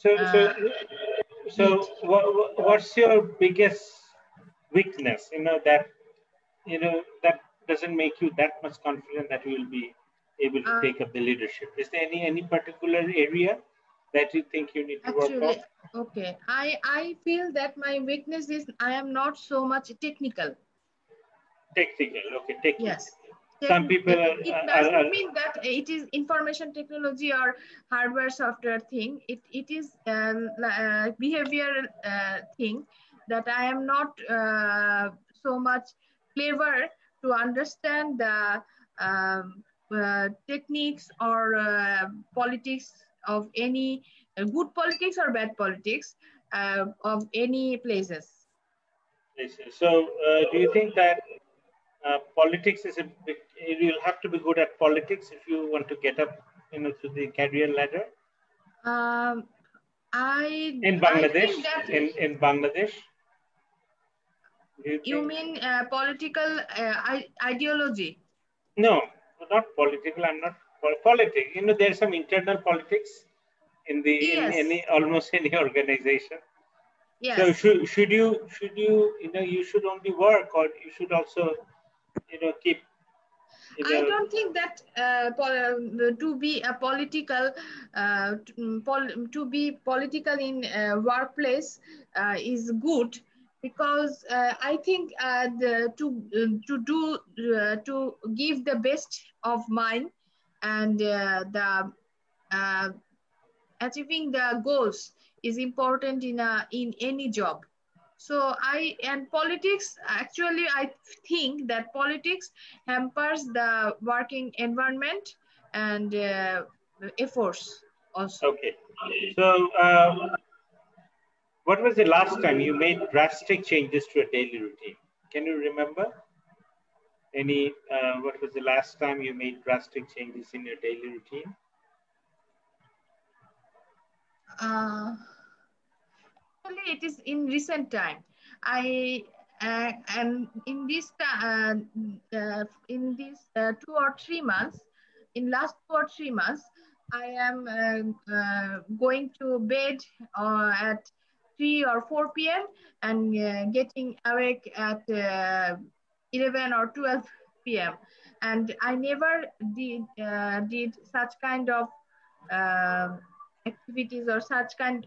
So, uh, need. what's your biggest weakness? That doesn't make you that much confident that you will be able to take up the leadership. Is there any particular area that you think you need to work on? Actually, okay. I feel that my weakness is I am not so much technical. Technical, okay, technical. Yes. Some people It doesn't mean that it is information technology or hardware software thing. It is behavioral thing that I am not so much clever to understand the techniques or politics of any good politics or bad politics of any places. So, do you think that politics is you'll have to be good at politics if you want to get up, to the career ladder? In Bangladesh, I think that in Bangladesh. you mean political ideology? No, not political. I'm not politics. There's some internal politics in Yes. almost any organization. Yes. So should you you should only work, or you should also keep. I don't think that to be a political to be political in workplace is good, because I think to give the best of mine and the achieving the goals is important in any job. So politics, actually I think that politics hampers the working environment and efforts also. Okay. So what was the last time you made drastic changes to a daily routine? Can you remember what was the last time you made drastic changes in your daily routine? Actually, it is in recent time. And in this 2 or 3 months, in last 2 or 3 months, I am going to bed at 3 or 4 p.m. and getting awake at 11 or 12 p.m. And I never did such kind of activities or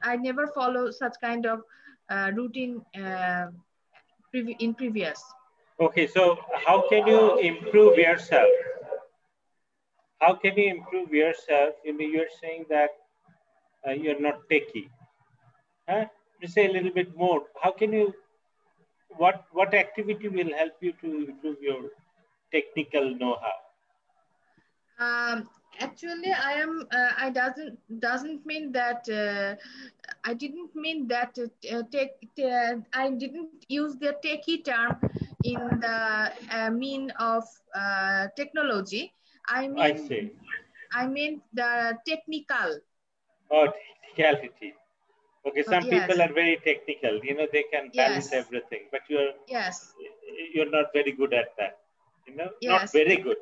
I never follow such kind of routine in previous. Okay, so how can you improve yourself? How can you improve yourself? You're saying that you're not techie. Huh? Just say a little bit more. How can you? What activity will help you to improve your technical know-how? Actually, I doesn't mean that I didn't mean that I didn't use the techie term in the mean of technology. I mean the technical. Oh, technicality. Okay, some Yes. people are very technical. They can balance everything, but you're not very good at that. Not very good.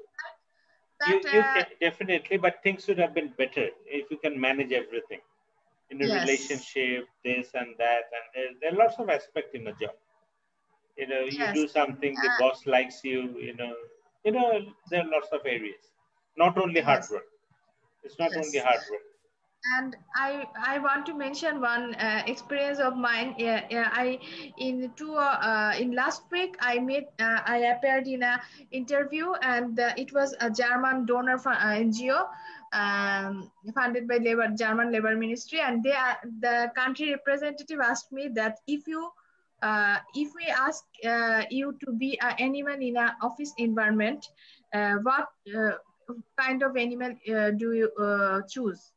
You can definitely, but things should have been better if you can manage everything in a relationship, this and that, and there are lots of aspects in a job. You do something, the boss likes you. There are lots of areas. Not only hard work. It's not only hard work. And I want to mention one experience of mine. In last week I appeared in a interview, and it was a German donor NGO funded by German Labor Ministry, and the country representative asked me that if we ask you to be an animal in an office environment, what kind of animal do you choose?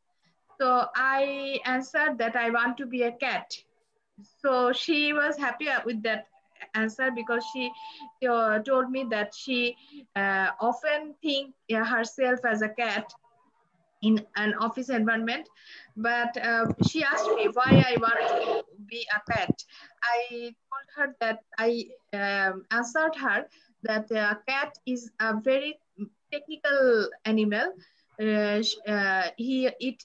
So I answered that I want to be a cat. So she was happy with that answer, because she told me that she often thinks herself as a cat in an office environment. But she asked me why I want to be a pet. I told her that I answered her that a cat is a very technical animal. It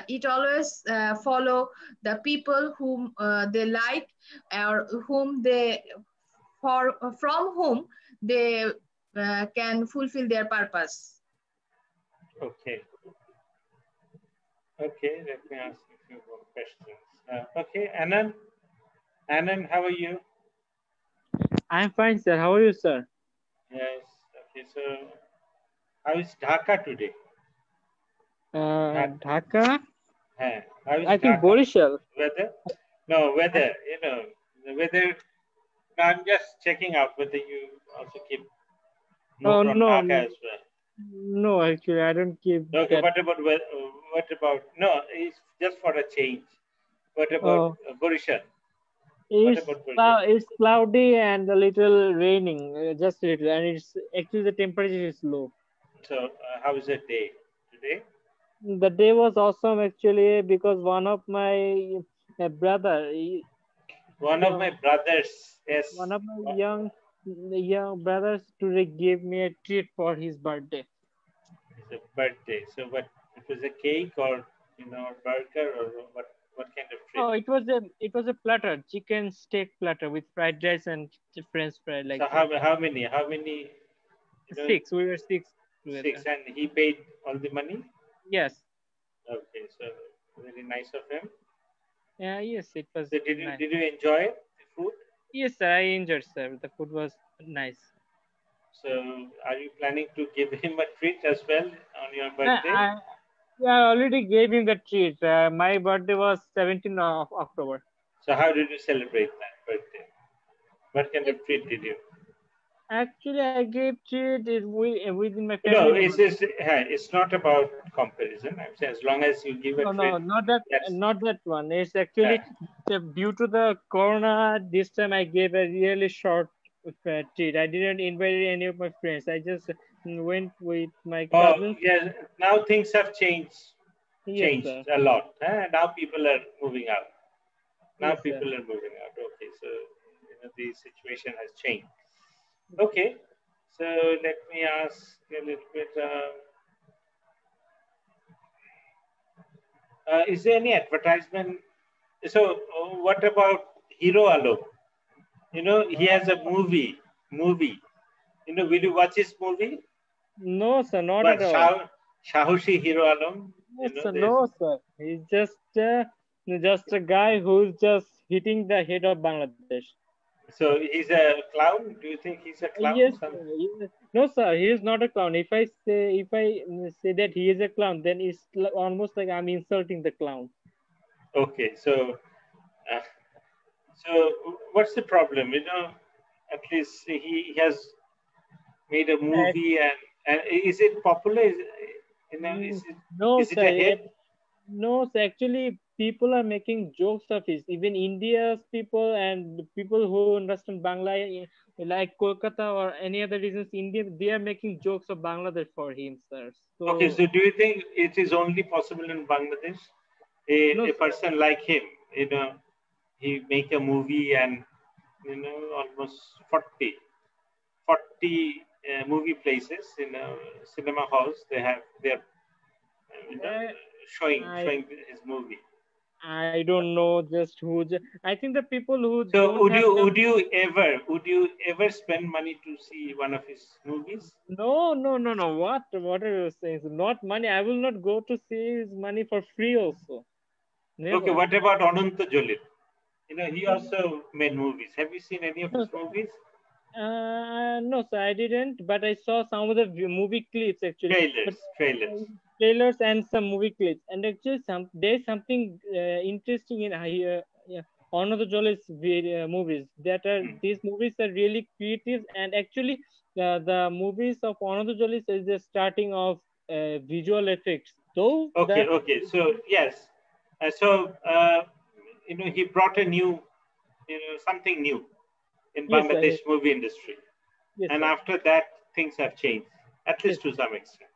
it always follow the people whom they like, or whom they from whom they can fulfill their purpose. Okay. Okay, let me ask you a few more questions. Okay, Anand, how are you? I'm fine, sir. How are you, sir? Yes. Okay, so how is Dhaka today? Dhaka? How is I think Dhaka? Borishal. Weather? No, weather. You know, the weather. No, I'm just checking out whether you also keep note on No, Dhaka as well. no, actually, I don't keep. Okay, that. what about? No, it's just for a change. What about Borishal? It's cloudy and a little raining, just a little, and it's actually the temperature is low. So, how is the day today? The day was awesome actually, because one of my brother. One of my brothers, yes. One of my young brothers today gave me a treat for his birthday. It's a birthday. So, what? It was a cake, or burger, or what kind of treat? Oh, it was a platter, chicken steak platter with fried rice and French fry. Like so, how many? How many? Six. We were six together. Six, and he paid all the money. Yes. Okay, so very nice of him. Yeah, yes, it was. So did you enjoy the food? Yes, sir, I enjoyed, sir. The food was nice. So, are you planning to give him a treat as well on your birthday? I already gave him the treat. My birthday was 17th of October. So, how did you celebrate that birthday? What kind of treat did you? Actually, I gave treat within my family. No, it's not about comparison. I'm saying as long as you give a treat. No, not that one. It's actually due to the corona. This time I gave a really short treat. I didn't invite any of my friends. I just went with my cousins. Yeah. Now things have changed. Yes, a lot. Now people are moving out. Yes, people are moving out. Okay, so the situation has changed. Okay, so let me ask a little bit. Is there any advertisement? So, what about Hero Alok? He has a movie. Will you watch his movie? No, sir, not at all. Shahushi Hero Alam? No, sir. He's just a guy who's just hitting the head of Bangladesh. So he's a clown? Do you think he's a clown? Yes. No, sir. He is not a clown. If I say that he is a clown, then it's almost like I'm insulting the clown. Okay, so what's the problem? At least he has made a movie, and is it popular? Is it a hit? No, so actually, people are making jokes of it. Even India's people and people who understand Bangla, like Kolkata or any other regions, India, they are making jokes of Bangladesh for him, sir. So, okay, so do you think it is only possible in Bangladesh? A person like him, he make a movie and almost 40 movie places in a cinema halls. They're showing his movie. I don't know just who. I think the people who. So would you ever spend money to see one of his movies? No. What are you saying? Not money. I will not go to see his money for free also. Never. Okay, what about Ananta Jolit? He also made movies. Have you seen any of his movies? No, sir, I didn't. But I saw some of the movie clips actually. Trailers and some movie clips. And actually, there's something interesting in Ananta Jolit's movies. These movies are really creative, and actually, the movies of Ananta Jolit is the starting of visual effects. So okay. So yes, he brought a new, something new in Bangladesh movie industry. Yes, and sir. After that, things have changed, at least to some extent.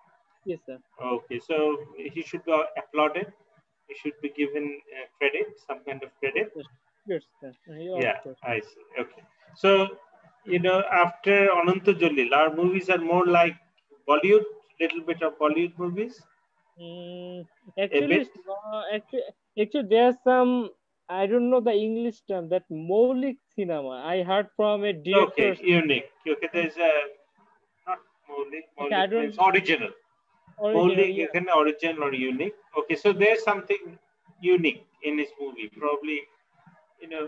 Yes, sir. Okay, so he should be applauded. He should be given credit, some kind of credit. Yes, sir. Yeah, I see. Okay. So, after Ananta Jalil, our movies are more like Bollywood, little bit of Bollywood movies. Actually, actually, there's some, I don't know the English term, that Maulik cinema. I heard from a director. Okay, unique. Okay, there's a, not Maulik, Okay, I don't, there's original. Maulik, yeah. you can original or unique. Okay, so there's something unique in this movie. Probably, you know,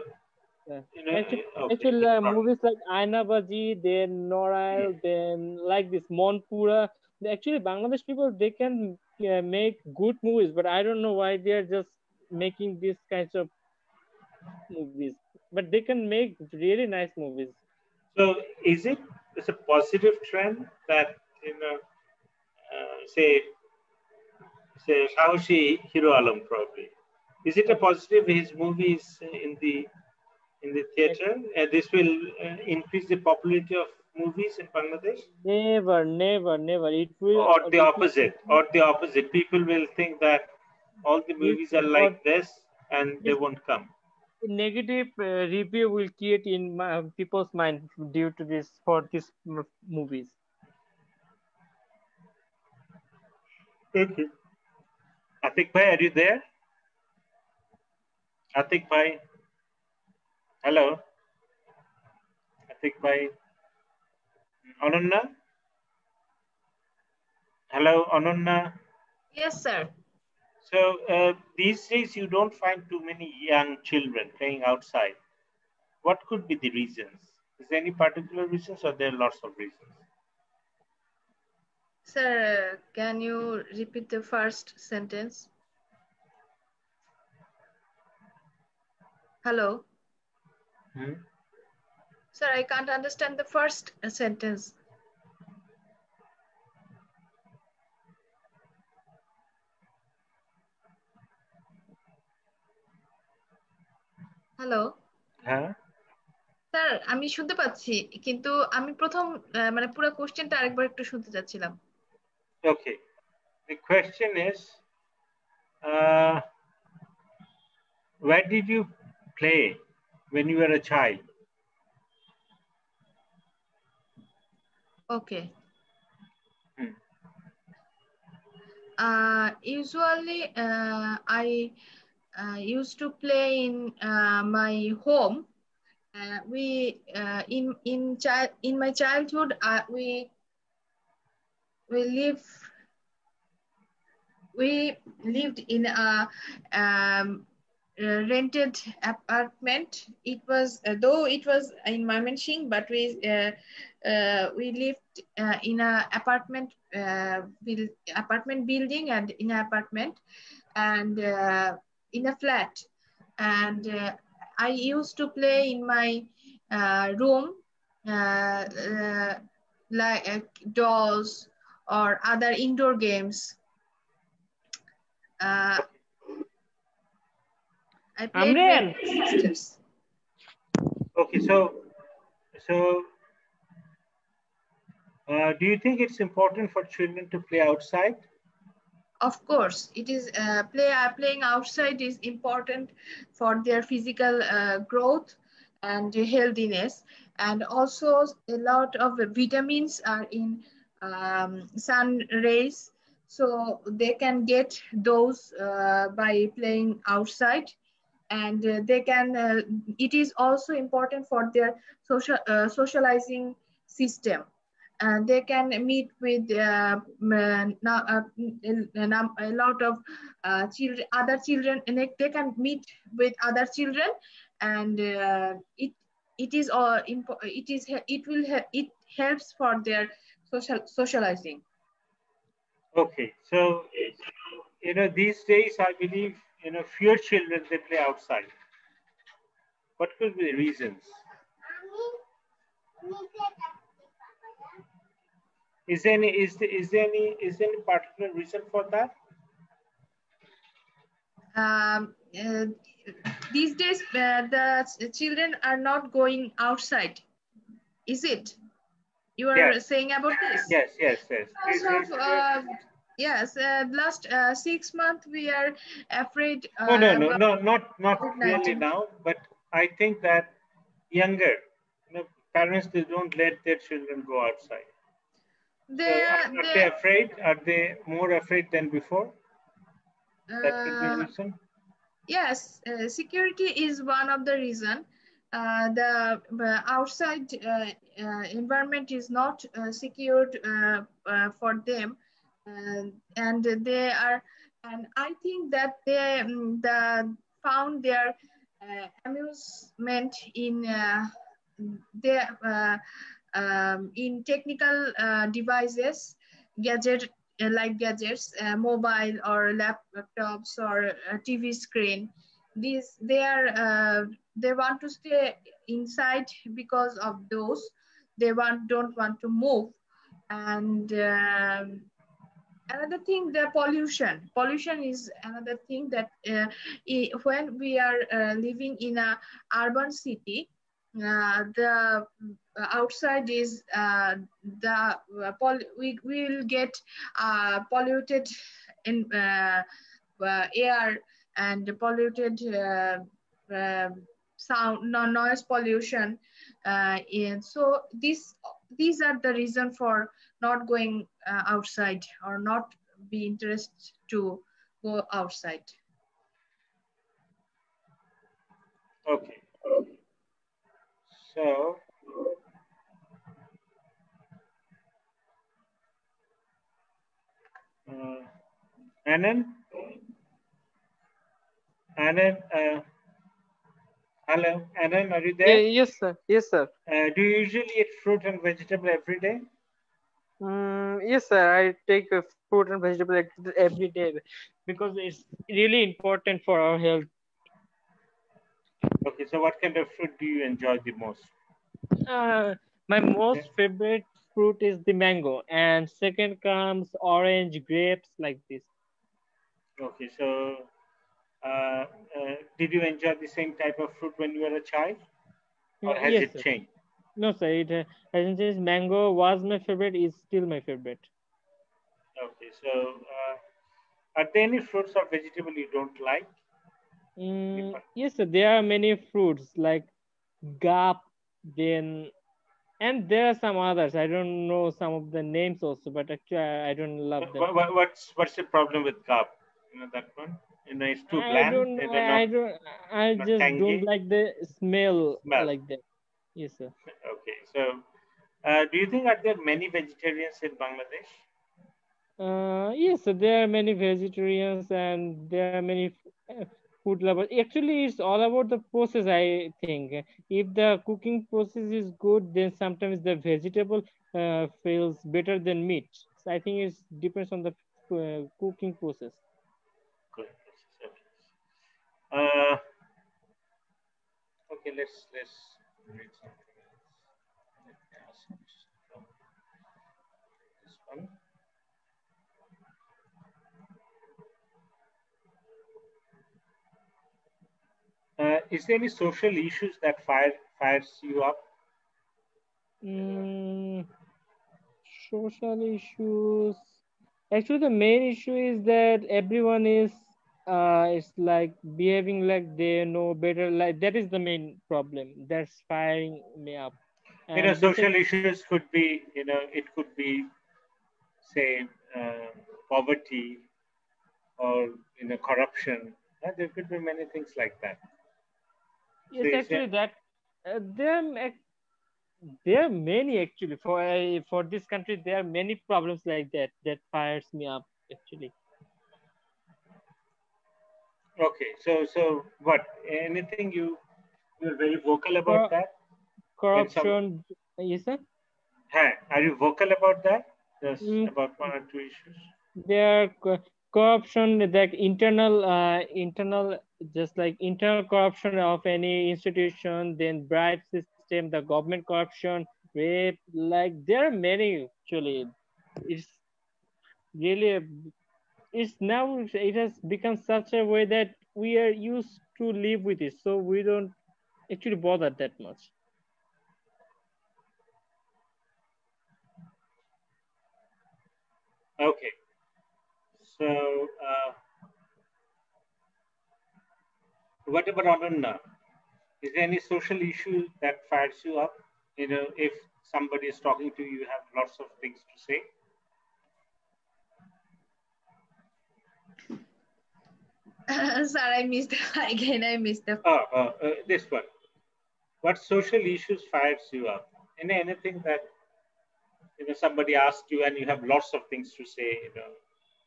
Actually, movies like Aina Baji, then Norail, then like this Monpura. Actually, Bangladesh people, they can make good movies, but I don't know why they are just making these kinds of movies. But they can make really nice movies. So, is it a positive trend that say Shaoshi Hero Alam probably? Is it a positive? His movies in the theater, this will increase the popularity of movies in Bangladesh? Never, never, never. It will. Or the opposite. Or the opposite. People will think that all the movies are like this, and they won't come. Negative review will create in people's mind due to this for these movies. Okay. Atik bhai, are you there? Atik bhai. Hello. Atik bhai. Ananna? Hello, Ananna. Yes, sir. So these days you don't find too many young children playing outside. What could be the reasons? Is there any particular reasons, or there are lots of reasons? Sir, can you repeat the first sentence? Hello? Sir, I can't understand the first sentence. Hello হ্যাঁ sir আমি শুনতে পাচ্ছি কিন্তু আমি প্রথম মানে পুরো কোশ্চেনটা আরেকবার একটু শুনতে চাচ্ছিলাম Okay, the question is where did you play when you were a child? Okay. Usually I used to play in my home. In my childhood we lived in a rented apartment. It was though it was in Mymensingh, but we lived in a apartment building and in an apartment and in a flat, and I used to play in my room like dolls or other indoor games. I played with sisters. Okay, so do you think it's important for children to play outside? Of course, it is. Playing outside is important for their physical growth and healthiness, and also a lot of vitamins are in sun rays, so they can get those by playing outside, and they can. It is also important for their socializing system. They can meet with a lot of children, other children, and they can meet with other children, and it helps for their socializing. Okay, so these days I believe fewer children they play outside. What could be the reasons? Is there any particular reason for that? These days the children are not going outside, is it? You are saying about this? Yes. Yes, last 6 months we are afraid. No, not really now, but I think that younger parents, they don't let their children go outside. Are they afraid? Are they more afraid than before? That could be a reason. Yes, security is one of the reason. The outside environment is not secured for them, and they are. And I think that they found their amusement in their in technical devices, gadgets, mobile or laptops or TV screen. These they want to stay inside because of those. They don't want to move. And another thing, the pollution is another thing that when we are living in a urban city, the outside is we will get polluted in air and polluted sound, noise pollution, and so these are the reason for not going outside or not be interested to go outside. Okay. So, Anand, hello, Anand, are you there? Yes, sir. Yes, sir. Do you usually eat fruit and vegetable every day? Yes, sir. I take fruit and vegetable every day because it's really important for our health. Okay, so what kind of fruit do you enjoy the most? My most favorite fruit is the mango, and second comes orange, grapes, like this. Okay, so did you enjoy the same type of fruit when you were a child, or has yes, it sir. changed? No, sir. It hasn't changed. Mango was my favorite. Is still my favorite. Okay, so are there any fruits or vegetable you don't like? Yes, sir. There are many fruits like gap, then, and there are some others. I don't know some of the names also, but actually I don't love them. What's the problem with gap? You know that one. You know, it's too bland. I just tangy. don't like the smell like that. Yes, sir. Okay, so do you think are there many vegetarians in Bangladesh? Yes, so there are many vegetarians and there are many food lovers. Actually, it's all about the process, I think. If the cooking process is good, then sometimes the vegetable feels better than meat. So I think it depends on the cooking process. Good. Okay, let's read something else. Let me ask this one. Is there any social issues that fires you up? Social issues. Actually, the main issue is that everyone is it's like behaving like they know better. Like that is the main problem. That's firing me up. And social issues could be, it could be, say, poverty or corruption. There could be many things like that. Yes, so actually, that there are many actually for this country. There are many problems like that fires me up actually. Okay, so what? Anything you're very vocal about that? Corruption. Yes, sir. Hey, are you vocal about that? Just about one or two issues. There are corruption, like internal, just like internal corruption of any institution, then bribe system, the government corruption, rape. Like there are many actually. It's really it's now it has become such a way that we are used to live with it, so we don't actually bother that much. Okay. So, what about Ananda? Is there any social issue that fires you up? If somebody is talking to you, you have lots of things to say. Sir, I missed again. I missed the. This one. What social issues fires you up? Anything that somebody asks you and you have lots of things to say,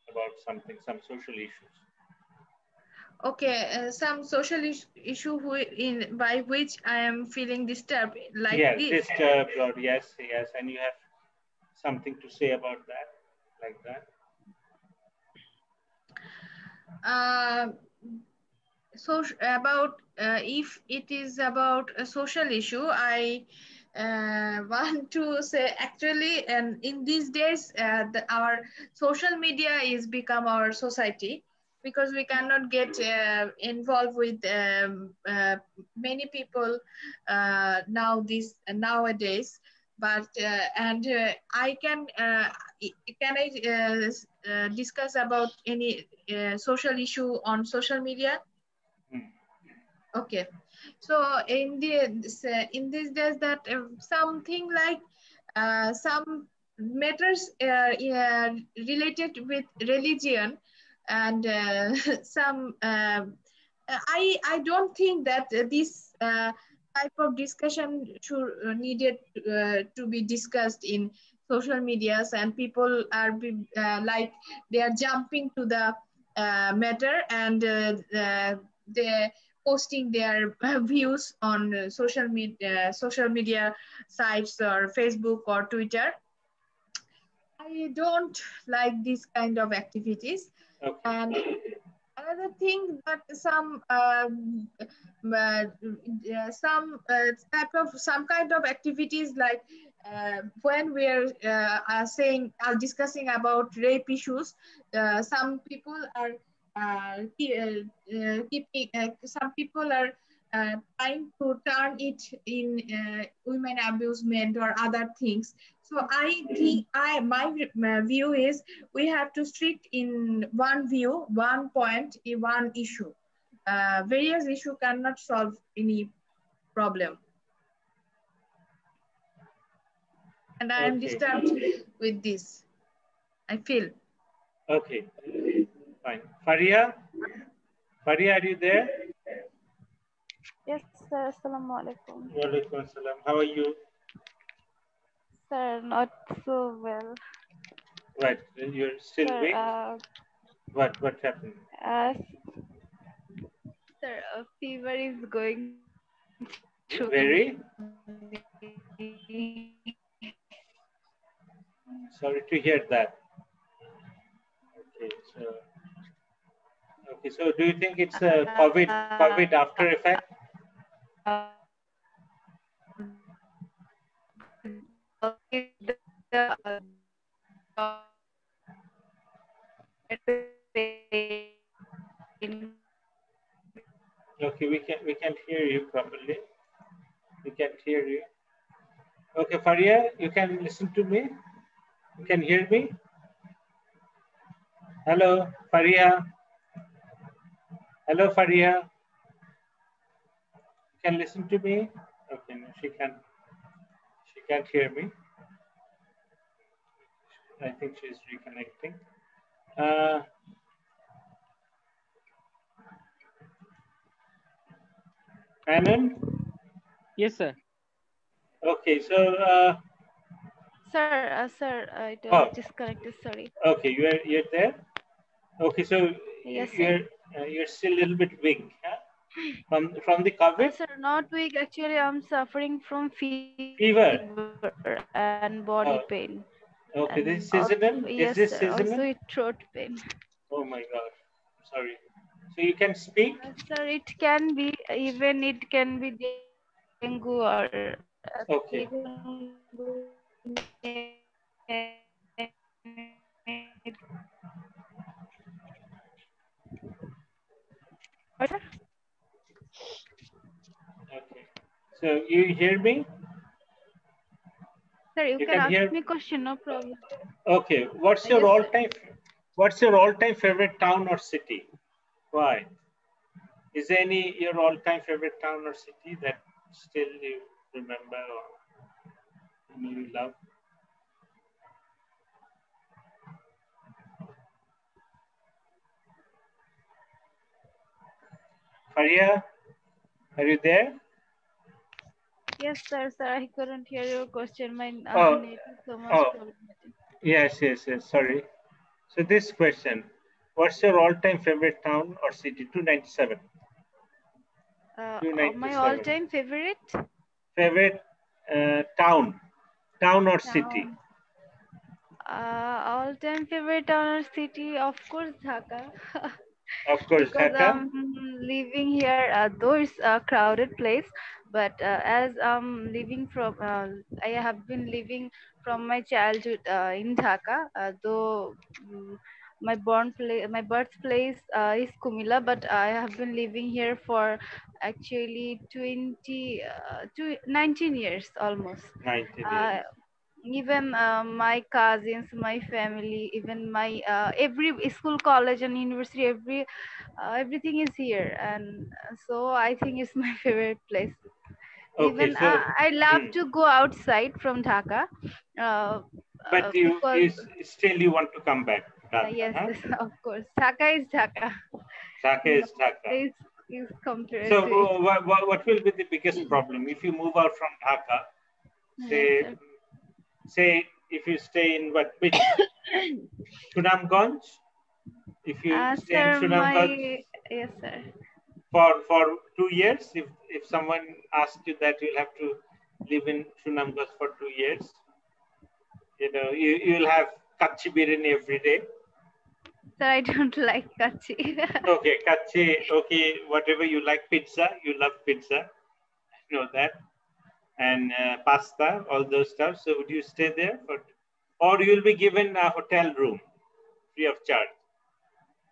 about something, some social issues. Okay, some social issue by which I am feeling disturbed, like yes, this. Disturbed, or yes, and you have something to say about that, like that. So about if it is about a social issue, I want to say actually, and in these days, our social media is become our society, because we cannot get involved with many people nowadays. But I can I discuss about any social issue on social media? Okay, so in these days, that something like some matters related with religion, and some I don't think that this type of discussion should needed to be discussed in social medias, and people are like they are jumping to the matter, and they posting their views on social media sites or Facebook or Twitter. I don't like this kind of activities. Okay. And another thing that some kind of activities, like when we're discussing about rape issues, some people are keeping some people are trying to turn it in women abusement or other things. So I think my view is we have to strict in one view, one point, in one issue. Various issue cannot solve any problem. And I am disturbed with this, I feel. Okay, fine. Faria, are you there? Yes, sir. Assalamu alaikum. Walaikum assalam. How are you? Sir, not so well. Right, you're still sir, weak? What happened? Sir, a fever is going through. Very? Sorry to hear that. Okay, so do you think it's a COVID after effect? Okay, we can't hear you properly. We can't hear you. Okay, Faria, you can listen to me. You can hear me. Hello, Faria. Hello, Faria. You can listen to me. Okay, no, she can't hear me. I think she's reconnecting. Anand? Yes, sir. Okay, so sir, it was disconnected. Sorry. Okay, you're there. Okay, so yes, you're still a little bit weak, huh? From the COVID. Sir, not weak. Actually, I'm suffering from Fever and body pain. Okay, and this is seasonal. Yes, is this sir. seasonal? Also, with throat pain. Oh my God, sorry. So you can speak? Sir, it can be dengue or okay. Okay. So you hear me? Sir, you can ask me question, no problem. Okay. What's your all-time favorite town or city? Why? Is there any your all-time favorite town or city that still you remember or you love? Faria, are you there? Yes, sir. I couldn't hear your question. My Oh, net is so much problematic. Yes. Sorry. So this question, what's your all-time favorite town or city? 297. 297. My all-time favorite? Favorite town or city? All-time favorite town or city, of course, Dhaka. Of course, Because Dhaka. I'm living here, though it's a crowded place, but as I'm living from, I have been living from my childhood in Dhaka, though my birthplace is Kumila, but I have been living here for actually 19 years almost. 19 years. Even my cousins, my family, even my every school, college, and university, everything is here, and so I think it's my favorite place. Okay, Even so I love to go outside from Dhaka. But you still you want to come back? Dhaka, yes, huh? yes, of course. Dhaka is Dhaka. Dhaka is Dhaka. Is compared so to what will be the biggest problem if you move out from Dhaka? Say if you stay in which Sunamganj? If you stay in Sunamganj, yes, sir. For 2 years, if someone asks you that you'll have to live in Sunamganj for 2 years, you'll have kachi biryani every day. Sir, I don't like kachi. Okay, kachi. Okay, whatever you like, pizza. You love pizza. I know that. And pasta, all those stuff. So would you stay there or you'll be given a hotel room free of charge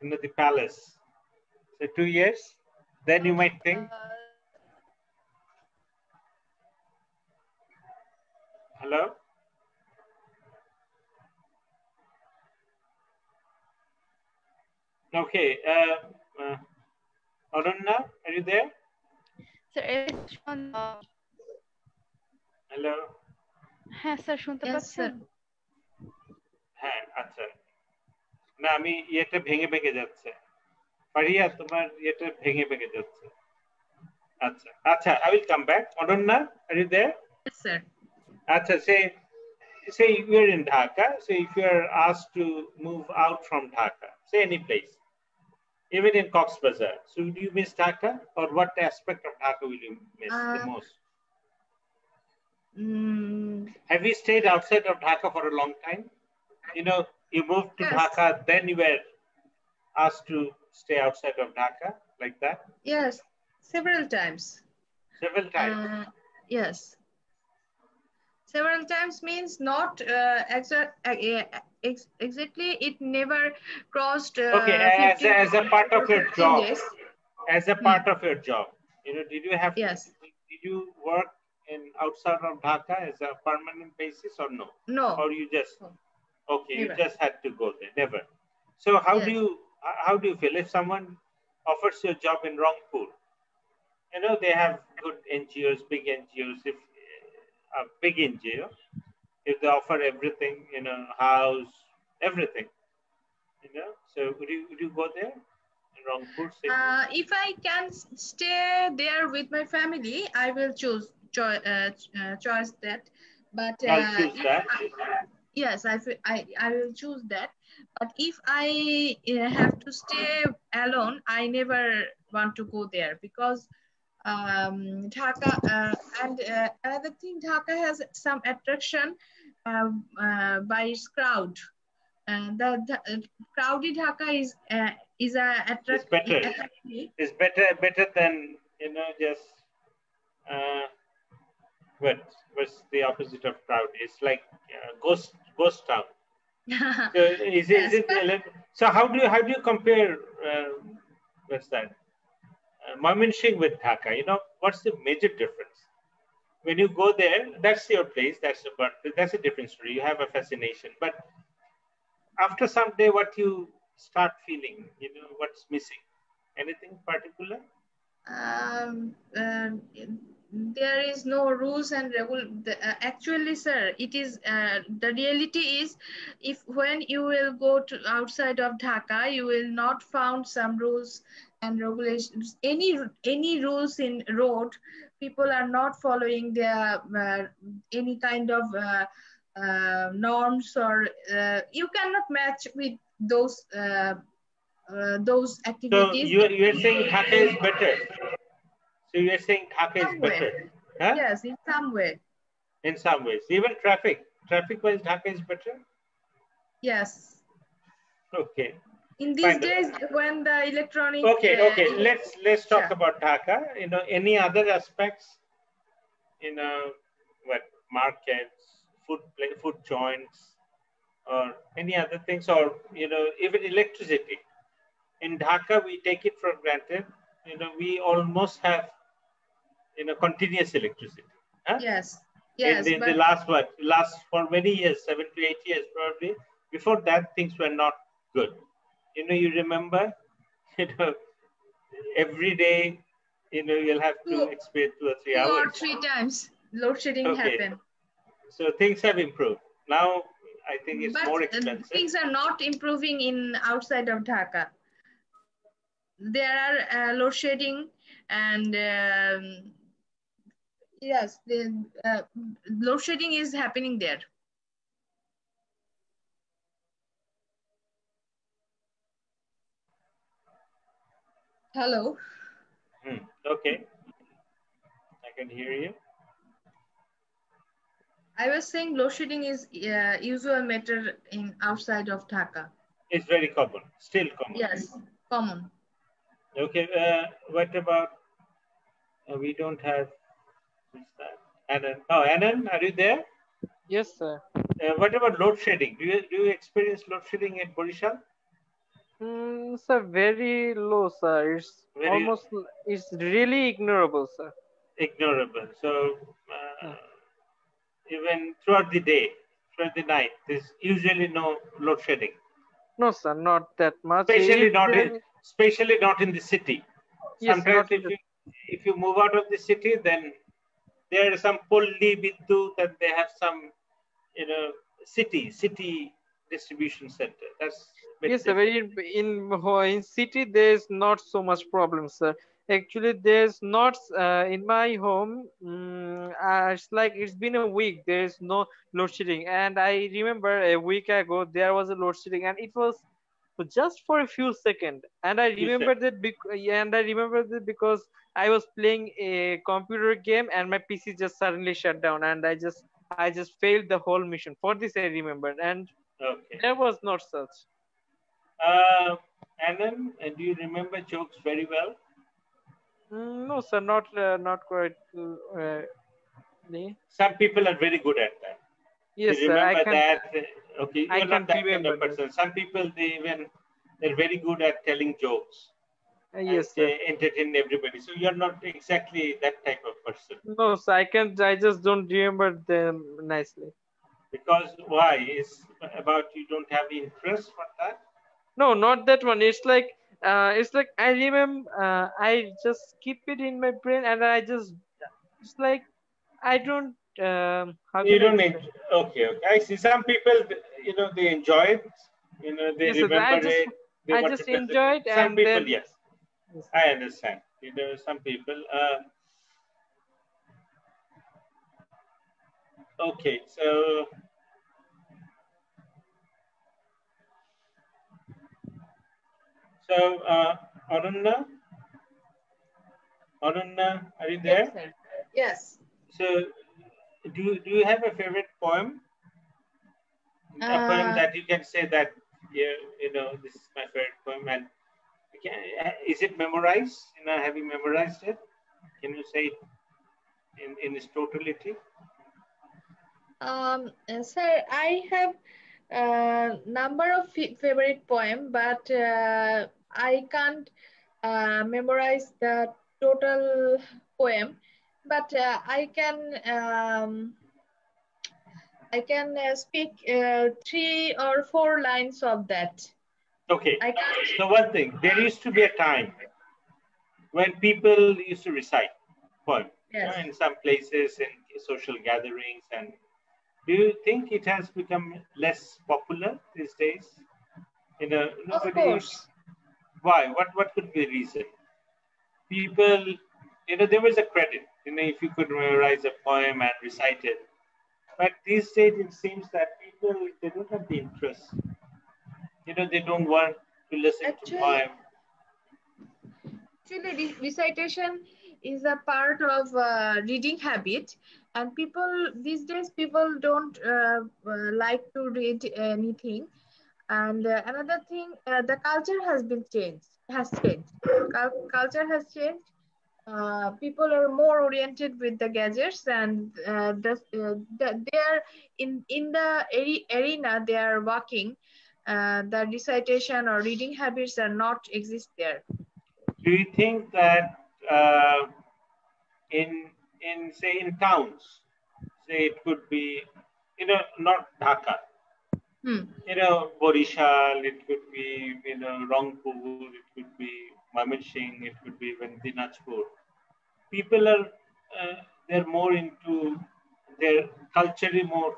in the palace? So 2 years, then you might think. Hello? Okay. Arunna, are you there? Sir, Hello? হ্যাঁ sir শুনতে পাচ্ছেন? হ্যাঁ আচ্ছা না আমি এটা ভেঙে যাচ্ছে পারিয়া তোমার এটা ভেঙে যাচ্ছে আচ্ছা I will come back. Arunna, are you there? Yes, sir. আচ্ছা say you are in Dhaka, so if you are asked to move out from Dhaka, say any place, even in Cox's Bazar, so do you miss Dhaka, or what aspect of Dhaka will you miss the most? Have you stayed outside of Dhaka for a long time? You moved to Dhaka, then you were asked to stay outside of Dhaka, like that? Yes, several times. Several times? Yes. Several times means not exactly, it never crossed okay, as a part of your job. As a part of your job. Did you have did you work in outside of Dhaka as a permanent basis or no? No. Or you just okay, never. You just had to go there. Never. So how do you feel if someone offers you a job in Rangpur? They have good NGOs, big NGOs. If a big NGO, if they offer everything, house, everything, so would you go there in Rangpur city? If I can stay there with my family, I will choose that. But I'll choose that. Yes, I will choose that. But if I have to stay alone, I never want to go there because Dhaka and another thing, Dhaka has some attraction by its crowd. The crowded Dhaka is attractive. It's better than just what's the opposite of crowd? It's like ghost town. So how do you compare what's that? Mymensingh with Dhaka, what's the major difference? When you go there, that's your place, that's a different story. You have a fascination, but after some day, what you start feeling, what's missing? Anything particular? There is no rules and actually, sir, it is the reality is, if when you will go to outside of Dhaka, you will not found some rules and regulations, any rules in road, people are not following their any kind of norms, or you cannot match with those activities. So you're saying Dhaka is better. So you're saying Dhaka is better. Huh? Yes, in some way. In some ways, even traffic-wise, Dhaka is better. Yes. Okay. In these days, when the electronic. Okay. Let's talk about Dhaka. Any other aspects? What markets, food joints, or any other things, or even electricity. In Dhaka, we take it for granted. We almost have continuous electricity. Huh? Yes. In the last for many years, 7 to 8 years probably. Before that, things were not good. You remember, every day, you'll have to experience 2 or 3 hours. 2 or 3 times load shedding happen. So things have improved. Now, I think it's more expensive. Things are not improving in outside of Dhaka. There are load shedding, and yes, the load shedding is happening there. Hello. Okay, I can hear you. I was saying load shedding is usual matter in outside of Dhaka. It's very common, still common. Yes, common. Okay, what about, we don't have, who's that? Anand. Oh, Anand, are you there? Yes, sir. What about load shedding? Do you experience load shedding in Borishal? Sir, very low, sir. It's really ignorable, sir. Ignorable. So even throughout the day, throughout the night, there's usually no load shedding. No, sir, not that much. Especially not in the city. Yes, sometimes if you move out of the city, then there are some Polli Biddu, that they have some, city distribution center. That's yes, sir. In city there's not so much problem, sir. Actually, there's not in my home. It's like it's been a week. There's no load shedding, and I remember a week ago there was a load shedding, and it was just for a few seconds. And I remember that because I was playing a computer game, and my PC just suddenly shut down, and I just failed the whole mission. For this, I remembered, and there was not such. Anand, do you remember jokes very well? No, sir, not quite. Some people are very good at that. Yes, you remember that. Okay, you're not that kind of person. Some people, they're very good at telling jokes. Yes, sir. Entertain everybody. So you're not exactly that type of person. No, sir, I just don't remember them nicely. Because why? It's about you don't have interest for that? No, not that one. It's like I remember, I just keep it in my brain, and it's like I don't. Okay. I see. Some people, they enjoy it. They remember it. I just enjoy it. Some people, yes. I understand. Some people. Okay, so. So, Arunna, are you there? Yes, sir. Yes. So, do you have a favorite poem? A poem that you can say that, this is my favorite poem, and is it memorized? Have you memorized it? Can you say it in its totality? Sir, I have a number of favorite poem, but I can't memorize the total poem. But I can speak 3 or 4 lines of that. Okay. So one thing, there used to be a time when people used to recite poems. Yes. In some places, in social gatherings, and do you think it has become less popular these days? Of course. Why? What could be the reason? People, there was a credit, if you could memorize a poem and recite it. But these days it seems that people, they don't have the interest. They don't want to listen to poem. Actually, recitation is a part of reading habit, and people these days don't like to read anything. And another thing, the culture has changed. Culture has changed. People are more oriented with the gadgets, and they are in the arena they are working. The recitation or reading habits are not exist there. Do you think that in towns, say it could be, not Dhaka, Borishal, it could be, Rangpur, it could be Mymensingh, it could be even Dinajpur. People are, they're more into their culturally more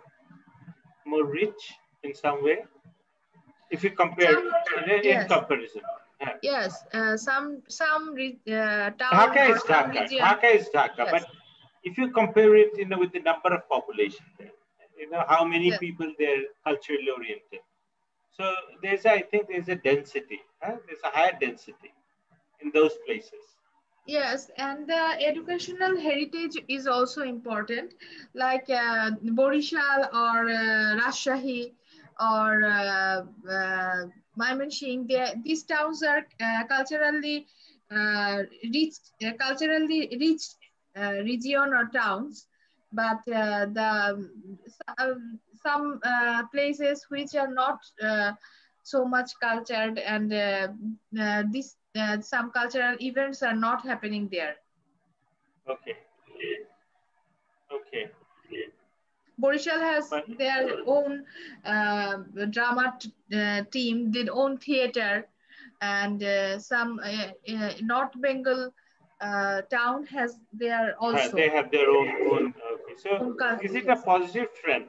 rich in some way. If you compare in comparison. Yes, some town Dhaka is Dhaka. Dhaka is Dhaka, yes. But if you compare it, with the number of population there, how many people they're culturally oriented. So I think there's a density. There's a higher density in those places. Yes, and the educational heritage is also important, like Borishal or Rajshahi or Mymensingh. These towns are culturally rich region or towns, but some places which are not so much cultured, and some cultural events are not happening there. Okay. Borishal has their own drama team, their own theater, and some North Bengal town has their also. They have their own. Okay. So is it a positive trend?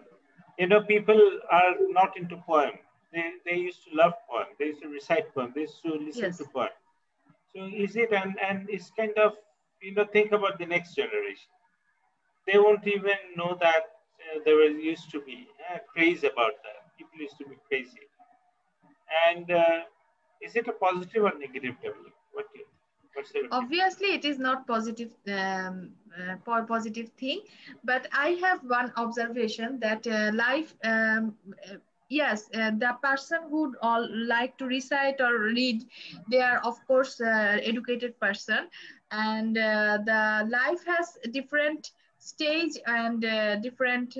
People are not into poem. They used to love poem. They used to recite poem. They used to listen to poem. So is it, and it's kind of, think about the next generation. They won't even know that there used to be craze about that. People used to be crazy. And is it a positive or negative development? Obviously, it is not positive thing, but I have one observation that life. Yes, the person who all like to recite or read, they are of course educated person, and the life has different stage and different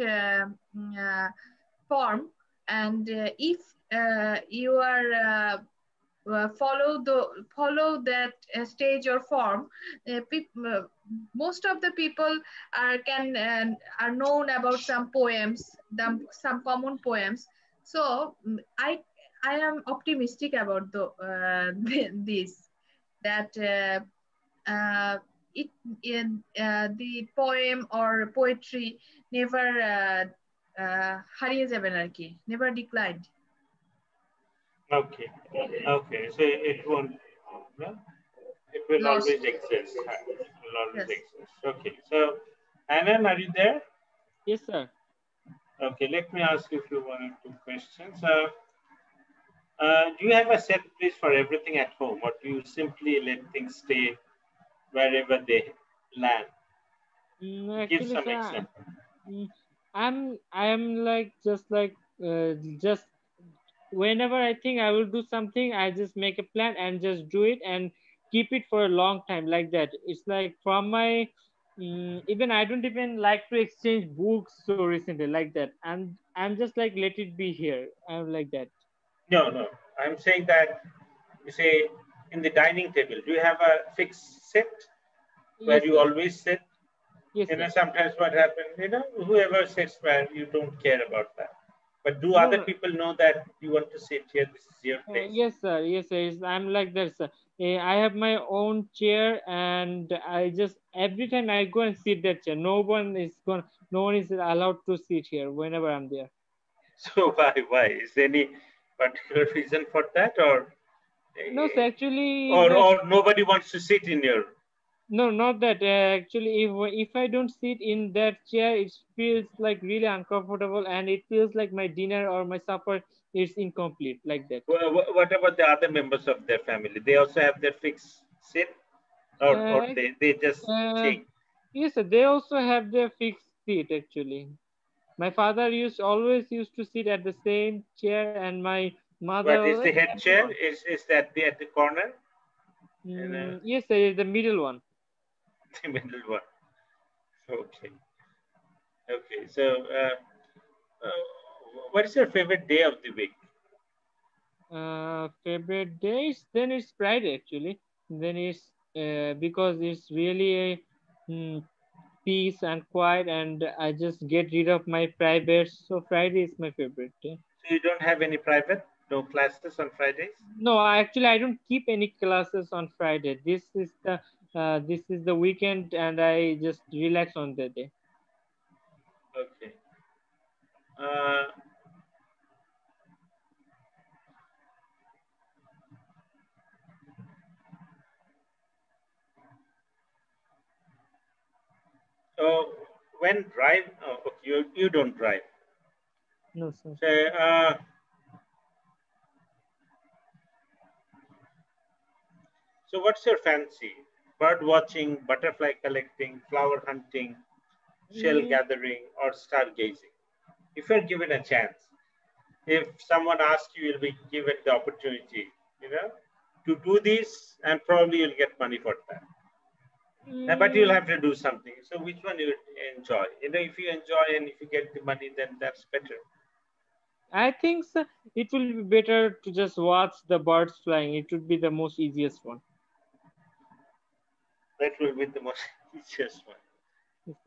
form, and if you are follow that stage or form, most of the people are known about some poems, some common poems. So I am optimistic about this, that the poem or poetry never হারিয়ে যাবে না আর কি, never declined. Okay. So it won't. It will always exist. It will always exist. Okay. So, Anand, are you there? Yes, sir. Okay. Let me ask you a few one or two questions. Do you have a set place for everything at home, or do you simply let things stay wherever they land? Give some example. I am like just whenever I think I will do something, I just make a plan and just do it and keep it for a long time like that. It's like from my even I don't even like to exchange books so recently like that. I'm just like let it be here. I'm like that. No. I'm saying that you say in the dining table, do you have a fixed set where you always sit? Yes. Sometimes what happens, whoever sits where you don't care about that. But do other people know that you want to sit here? This is your place. Yes, sir. I'm like that, sir. I have my own chair, and I just every time I go and sit that chair. No one is allowed to sit here whenever I'm there. So why? Is there any particular reason for that, or No, so actually, or nobody wants to sit in your. No, not that. Actually, if I don't sit in that chair, it feels like really uncomfortable, and it feels like my dinner or my supper is incomplete, like that. What about the other members of their family? They also have their fixed seat, or they just change? Yes, sir, they also have their fixed seat. Actually, my father always used to sit at the same chair, and my mother. But is the head chair? Is that at the corner? Yes, sir, the middle one. The middle one. Okay. Okay. So, what is your favorite day of the week? Favorite days? Then it's Friday actually. Then it's because it's really a peace and quiet, and I just get rid of my private. So Friday is my favorite day. So you don't have any private? No classes on Fridays? No, actually I don't keep any classes on Friday. This is the weekend, and I just relax on that day. Okay. So when drive, okay, you don't drive. No, sir. So what's your fancy? Bird watching, butterfly collecting, flower hunting, shell gathering, or stargazing? If you're given a chance, if someone asks you, you'll be given the opportunity, to do this, and probably you'll get money for that. But you'll have to do something. So which one you enjoy? If you enjoy and if you get the money, then that's better. I think so. It will be better to just watch the birds flying. It would be the most easiest one. That will be the most easiest one.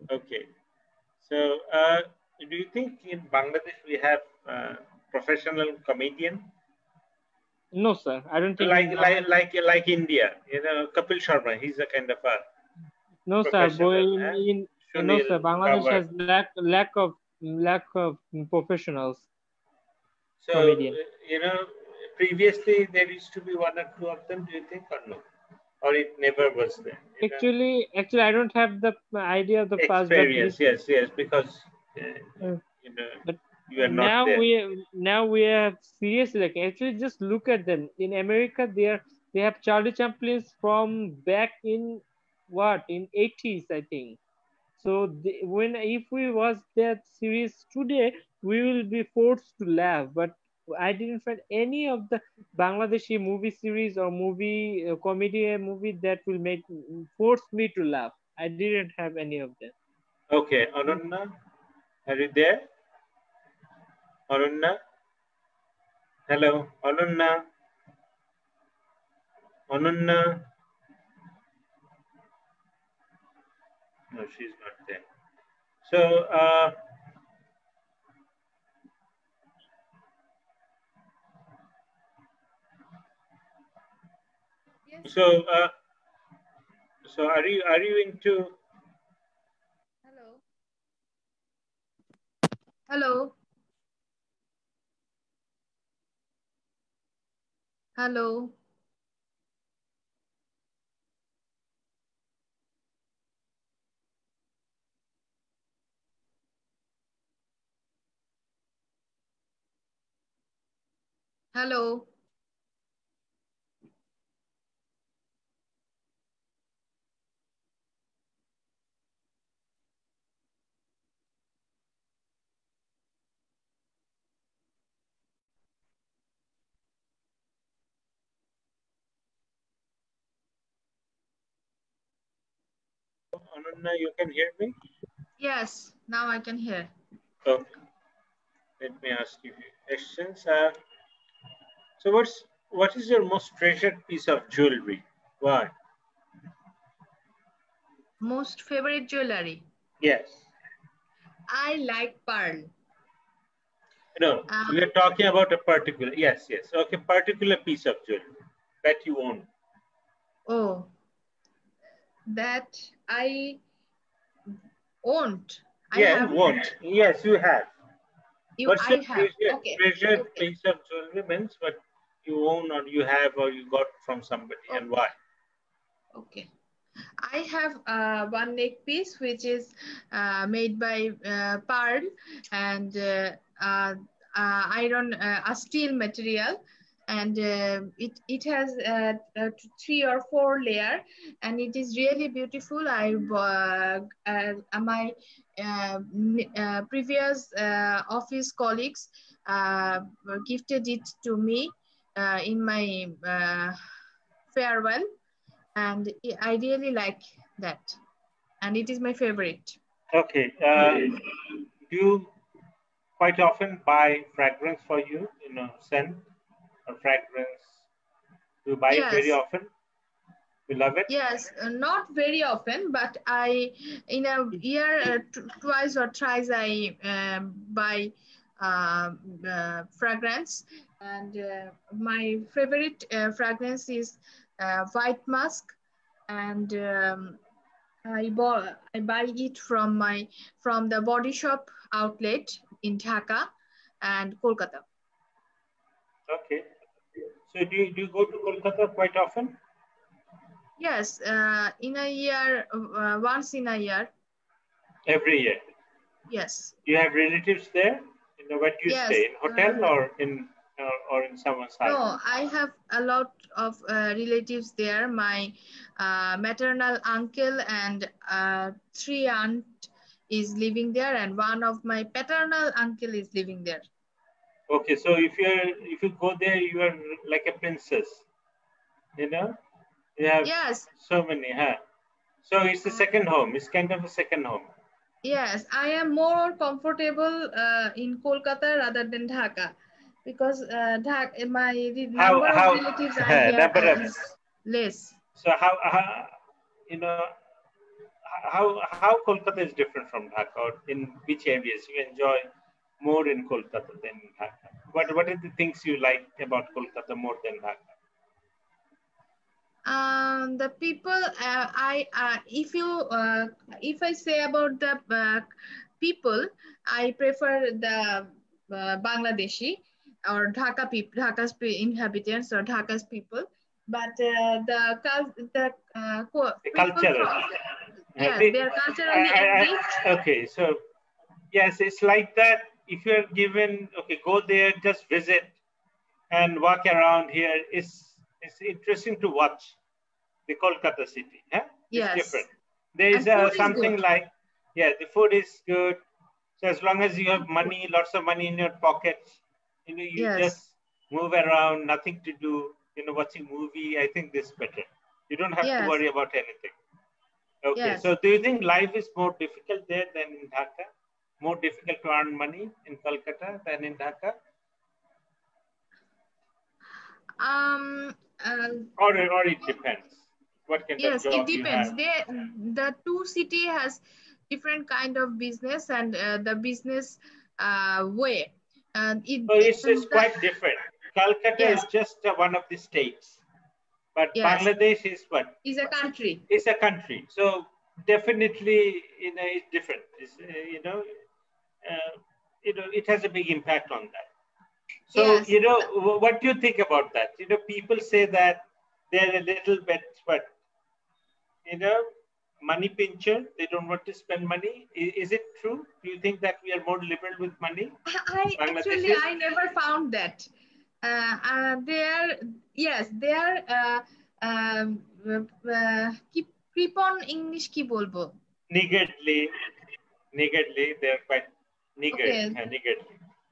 Okay. So, do you think in Bangladesh we have professional comedian? No, sir. I don't think like India. Kapil Sharma. He's a kind of a no, sir. No, sir. Bangladesh has lack of professionals. So comedian. Previously there used to be one or two of them. Do you think, or no? Or it never was there? Actually, I don't have the idea of the past. Experience, yes, because but you are not there. Now we have seriously, like, actually just look at them. In America, they have Charlie Chaplins from back in 80s, I think. So if we watch that series today, we will be forced to laugh. But I didn't find any of the Bangladeshi movie series or comedy movie that will force me to laugh. I didn't have any of that. Okay, Anunna, are you there? Anunna? Hello, Anunna? Anunna? No, she's not there. So, yes. So are you into? Hello. Hello. Hello. Anunna, you can hear me? Yes, now I can hear. Okay. Let me ask you questions. So what is your most treasured piece of jewelry? Why? Most favorite jewelry? Yes. I like pearl. No, we are talking about a particular, yes. Okay, particular piece of jewelry that you own. Oh, that I owned. Yes, you have. What's your Okay. treasured piece of jewelry means what you own or you have or you got from somebody, and why? Okay. I have one neck piece which is made by pearl and iron, a steel material, and it has 3 or 4 layer, and it is really beautiful. My previous office colleagues gifted it to me in my farewell, and I really like that, and it is my favorite. Okay. Do you quite often buy fragrance for you, scent or fragrance? Do you buy it very often? You love it? Yes, not very often, but in a year, twice or thrice, I buy fragrance, and my favorite fragrance is White Musk, and I buy it from the Body Shop outlet in Dhaka and Kolkata. Okay. So do you go to Kolkata quite often? Yes, in a year, once in a year. Every year? Yes. Do you have relatives there? Where do you stay? In hotel or in someone's house? No, I have a lot of relatives there. My maternal uncle and 3 aunt is living there, and one of my paternal uncle is living there. Okay, so if you go there, you are like a princess. You have so many, huh? So it's a second home. It's kind of a second home. Yes, I am more comfortable in Kolkata rather than Dhaka, because my number of relatives I have is less. So how Kolkata is different from Dhaka, or in which areas you enjoy more in Kolkata than in Dhaka? What are the things you like about Kolkata more than Dhaka? The people, if I say about the people, I prefer the Bangladeshi or Dhaka's inhabitants or Dhaka's people, but the culture. Yes, they are culturally rich. Okay, so yes, it's like that. If you're given, okay, go there, just visit and walk around here. It's interesting to watch the Kolkata city. Huh? It's different. There is something like, the food is good. So as long as you have money, lots of money in your pockets, you just move around, nothing to do, watching movie. I think this is better. You don't have to worry about anything. Okay, so do you think life is more difficult there than in Dhaka? More difficult to earn money in Kolkata than in Dhaka? Or it depends. What kind of job it depends. The two city has different kind of business and the business way. It's quite different. Calcutta is just one of the states, but Bangladesh is what? Is a country. It's a country. So definitely, it's different. It's, it has a big impact on that. So, what do you think about that? People say that they're a little bit, money pincher. They don't want to spend money. Is it true? Do you think that we are more liberal with money? I never found that. They are keep on English ki bolbo. Niggardly, they're quite niggard.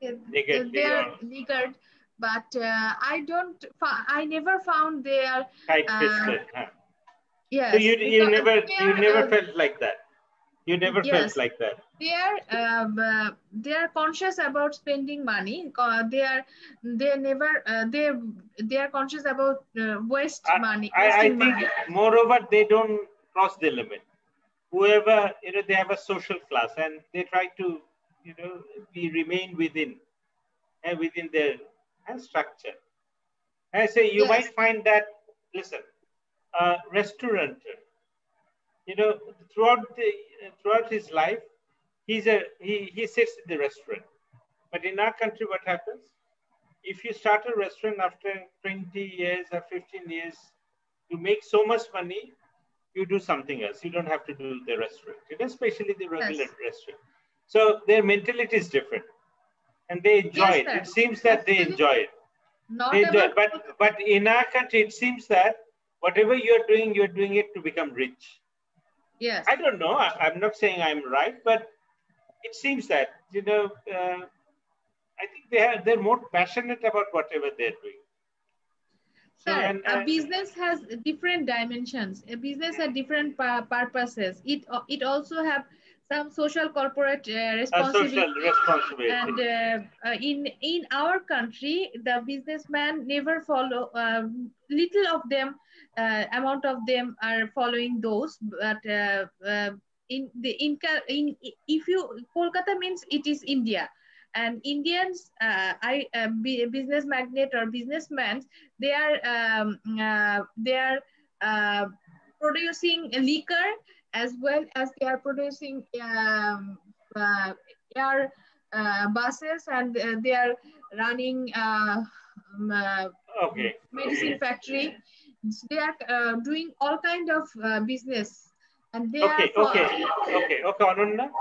They are niggard, but I never found they are tight-fisted. Yes. So you never felt like that. You never felt like that. They are conscious about spending money. They are conscious about waste money. I think moreover they don't cross the limit. Whoever they have a social class and they try to remain within their structure. I say you might find that. Listen, restaurateur. Throughout his life, he sits in the restaurant. But in our country, what happens? if you start a restaurant after 20 years or 15 years, you make so much money, you do something else. You don't have to do the restaurant, especially the regular restaurant. So their mentality is different, and they enjoy it. It seems that they enjoy it. They enjoy it. But in our country, it seems that whatever you're doing it to become rich. Yes. I don't know. I'm not saying I'm right, but it seems that, I think they're more passionate about whatever they're doing. Sir, a business has different dimensions. A business has different purposes. It also have some social corporate responsibility. Social responsibility. And in our country, the businessman never follow. Little of them, amount of them are following those. But if you Kolkata means it is India. And Indians, business magnate or businessmen, they are producing liquor as well as they are producing air buses, and they are running medicine factory. They are doing all kind of business, and they okay, Ananda.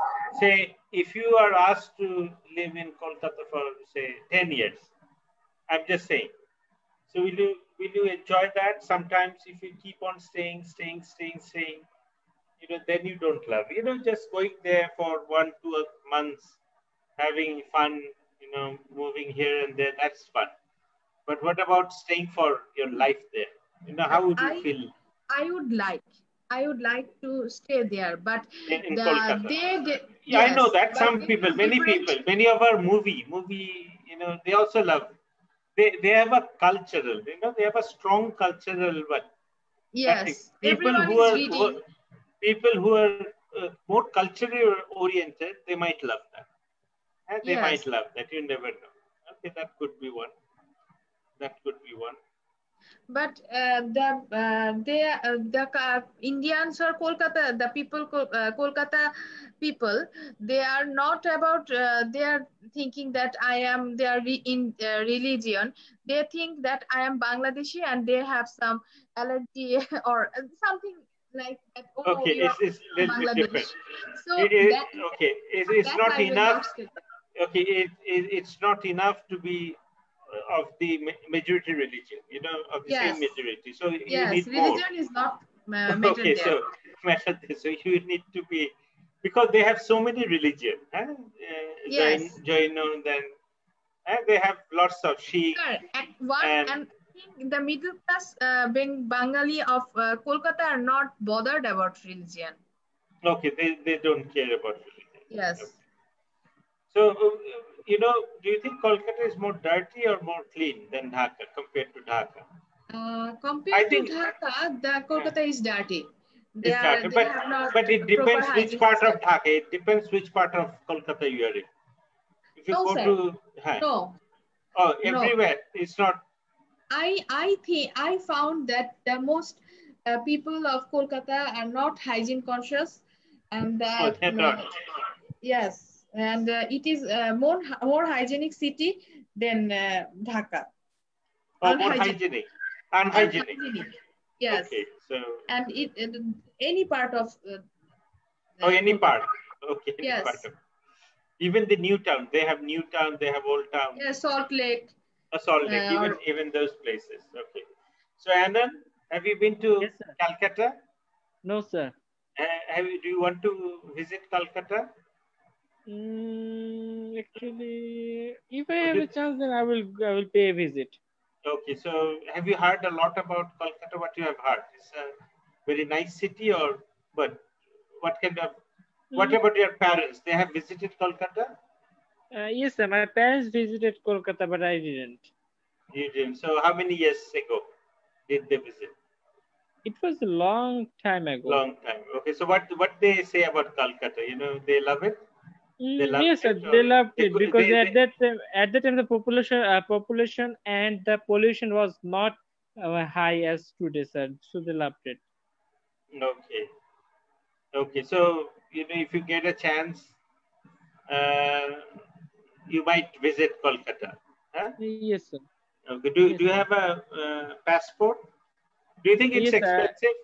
Say, if you are asked to live in Kolkata for, say, 10 years, I'm just saying, so will you enjoy that? Sometimes if you keep on staying, then you don't love, just going there for 1-2 months, having fun, moving here and there, that's fun. But what about staying for your life there? How would you feel? I would like to stay there, but in Kolkata. I know that some people, many of our movie, they also love. They have a cultural, they have a strong cultural one. Yes, people who are more culturally oriented, they might love that. And they might love that. You never know. Okay, that could be one. But the Indians or Kolkata, the people, Kolkata people, they are not about, they are thinking that I am their religion. They think that I am Bangladeshi and they have some allergy or something like that. Oh, okay, it's a little bit different. So it's not enough. Okay, it's not enough to be of the majority religion, of the same majority. So you need more. Religion is not matter there. So you need to be, because they have so many religions. Jaina, then they have lots of Sikh. And the middle class Bengali of Kolkata are not bothered about religion. Okay, they don't care about religion. Yes. Okay. So, do you think Kolkata is more dirty or more clean than Dhaka compared to Dhaka? Compared to Dhaka, the Kolkata is dirty. But it depends which part of Dhaka. It depends which part of Kolkata you are in. If you go to everywhere, it's not. I found that the most people of Kolkata are not hygiene conscious, and that they're not. Yes. And it is more hygienic city than Dhaka. More hygienic. Unhygienic. Yes. Okay, so. And any part of. Any part. Okay. Yes. Part of, even the new town, they have new town, they have old town. Yeah, Salt Lake. Salt Lake, even those places. Okay. So Anand, have you been to Calcutta? No, sir. Do you want to visit Calcutta? Actually, if I have a chance, then I will pay a visit. Okay, so have you heard a lot about Kolkata? What you have heard? It's a very nice city, or what kind of? What about your parents? They have visited Kolkata? Yes, sir. My parents visited Kolkata, but I didn't. You didn't. So how many years ago did they visit? It was a long time ago. Long time. Okay, so what they say about Kolkata? They love it. Yes, sir, they loved it because at that time the population and the pollution was not high as today, sir. So they loved it. Okay. So if you get a chance, you might visit Kolkata. Huh? Yes, sir. Okay. Do you have a passport? Do you think it's expensive?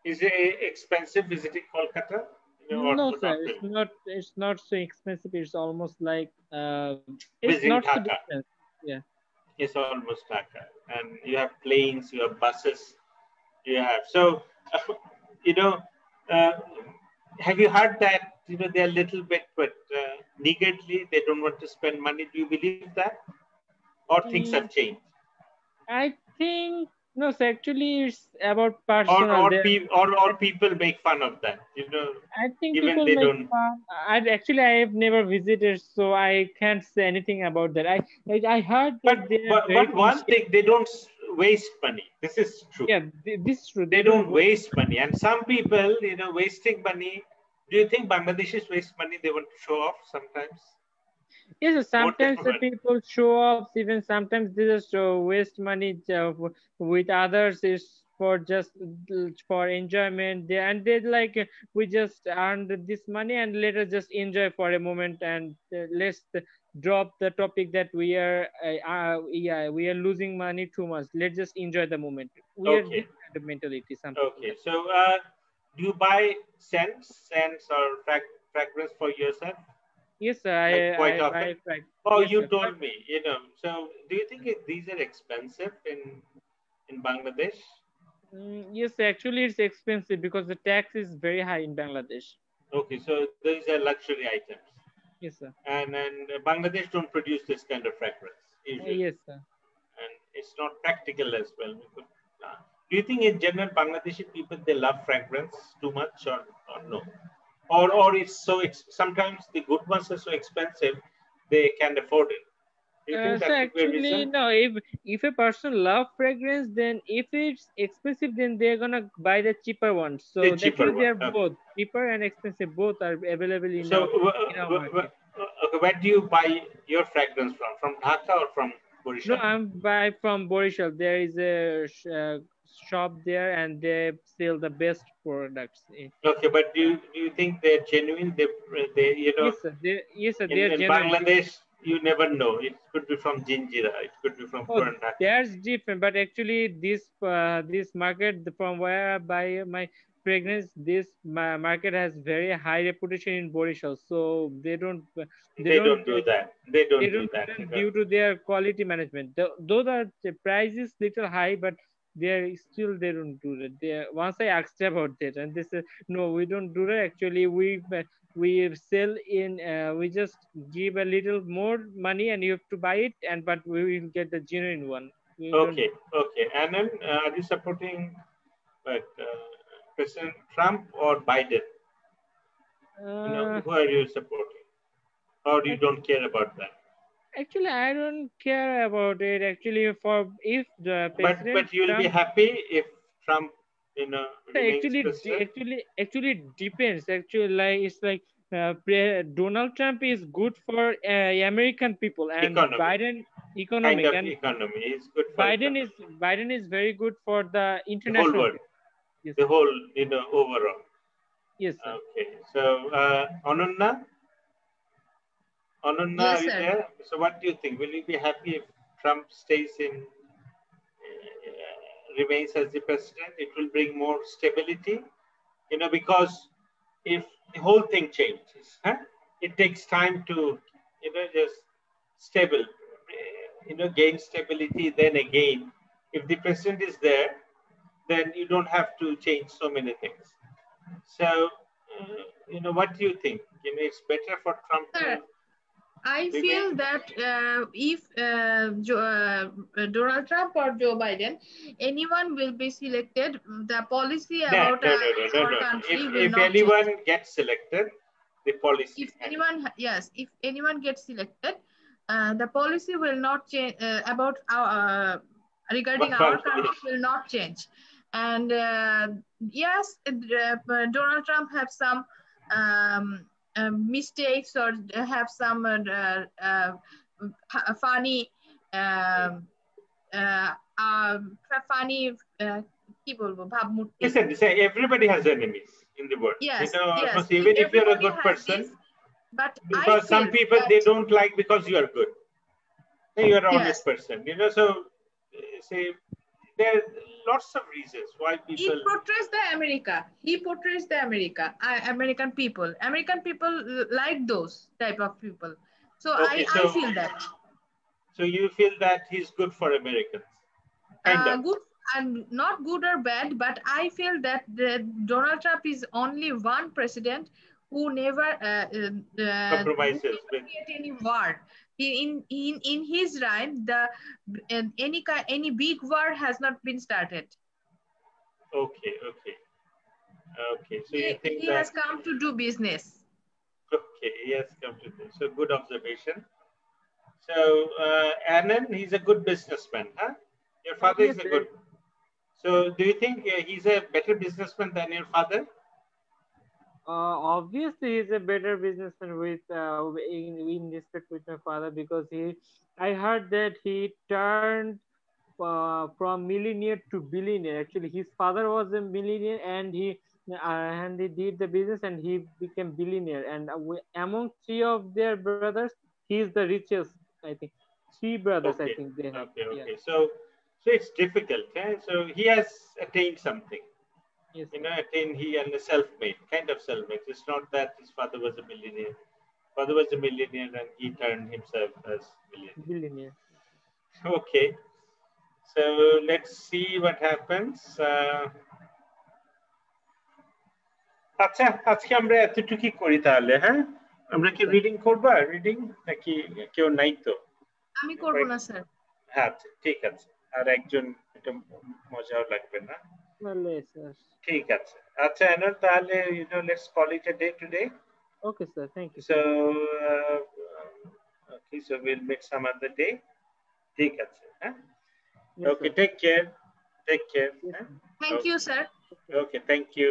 Is it expensive visiting Kolkata? No, or sir. not really? It's not so expensive. It's almost like it's Visiting not so Dhaka. different. Yeah. It's almost Dhaka, and you have planes, you have buses, you have. So, uh, have you heard that they're a little bit, but niggardly, they don't want to spend money? Do you believe that, or things have Mm, changed? I think no, so actually it's about personal. Or people make fun of that, I think even people they make don't. fun. I have never visited, so I can't say anything about that. I heard that But they are very one conscious. thing, they don't waste money. This is true. Yeah, this is true. They don't waste money, and some people, wasting money. Do you think Bangladeshis waste money? They want to show off sometimes. Yes, sometimes the people show off. Even sometimes they just waste money with others. Is for just for enjoyment. They like we just earned this money and let us just enjoy for a moment and let's drop the topic that we are losing money too much. Let's just enjoy the moment. We are this kind of mentality. Some people. Okay, so do you buy scents or fragrance for yourself? Yes, sir. Like quite I often. buy. Oh, Yes, you sir. told me. So do you think these are expensive in Bangladesh? Yes, actually, it's expensive because the tax is very high in Bangladesh. Okay, so these are luxury items. Yes, sir. And Bangladesh don't produce this kind of fragrance usually. Yes, sir. And it's not practical as well. Do you think in general Bangladeshi people, they love fragrance too much or no? Or it's so sometimes the good ones are so expensive they can't afford it. Do you think So that could be a actually, reason? no. If a person love fragrance, then if it's expensive, then they're gonna buy the cheaper ones. So actually, they are both cheaper and expensive. Both are available in our market. Okay, where do you buy your fragrance from? From Dhaka or from Borishal? No, I'm buy from Borishal. There is a shop there, and they sell the best products. Okay, but do you think they're genuine? They Yes, sir. Yes, sir. They are in genuine. Bangladesh, you never know. It could be from Jinjira. It could be from Kuranda. That's different. But actually, this market from where I buy my fragrance, this market has very high reputation in Borishal. So they don't do that. They don't do that due to their quality management. Those are the prices little high, but they don't do that. Once I asked about that, and they said no, we don't do that. Actually, we sell in we just give a little more money and you have to buy it, and but we will get the genuine one. Okay. And then are you supporting President Trump or Biden? Who are you supporting, or you don't care about that? Actually, I don't care about it. Actually, if the president, but you'll be happy if Trump, remains president. Actually, it depends. Actually, like it's like Donald Trump is good for American people, and Biden economic kind of and economy is good for Biden is very good for the international whole world. Yes. The whole overall. Yes, sir. Okay, so Ananna, Yes, are you there? So what do you think? Will you be happy if Trump stays remains as the president? It will bring more stability, because if the whole thing changes, it takes time to, just stable, gain stability. Then again, if the president is there, then you don't have to change so many things. So, what do you think? It's better for Trump to. I feel that if Donald Trump or Joe Biden, anyone will be selected, the policy about our country will if not anyone change. gets selected, the policy. If anyone gets selected, the policy will not change about our regarding our country will not change. And yes, Donald Trump have some mistakes or have some funny Listen, everybody has enemies in the world. Yes, even if you're a good person, but because some people they don't like because you are good. You're an honest person, you know. So, say there are lots of reasons why people. He portrays the America. He portrays the America. American people. American people like those type of people. So okay, I feel that. So you feel that he's good for Americans? Kind of. Good and not good or bad, but I feel that Donald Trump is only one president who never compromises with any war. In his reign, any big war has not been started. Okay. So you think he has come to do business. Okay, he has come to do. So good observation. So Anand, he's a good businessman, huh? Your father is a good. So do you think he's a better businessman than your father? Obviously, he's a better businessman with in respect with my father, because I heard that he turned from millionaire to billionaire. Actually, his father was a millionaire, and he did the business, and he became billionaire. And among three of their brothers, he is the richest. I think 3 brothers. Okay. I think they have. Okay. Yeah. So it's difficult. Eh? So he has attained something. Yes. You know, he and self-made, kind of self-made. It's not that his father was a millionaire. Father was a millionaire, and he turned himself as millionaire. Okay. So let's see what happens. আচ্ছা আজকে আমরা এতটুকুই করি তাহলে, হ্যাঁ? আমরা কি reading করবা? রিডিং নাকি কেউ নাই তো? আমি করব না স্যার। হ্যাঁ ঠিক আছে। আর একজন এটা মজাও লাগবে না। ঠিক আছে। আচ্ছা এনর তাহলে let's call it a day today. Okay sir, thank you. So okay, so we'll meet some other day. ঠিক আছে, হ্যাঁ? Okay, take care. Thank you sir. Okay, thank you.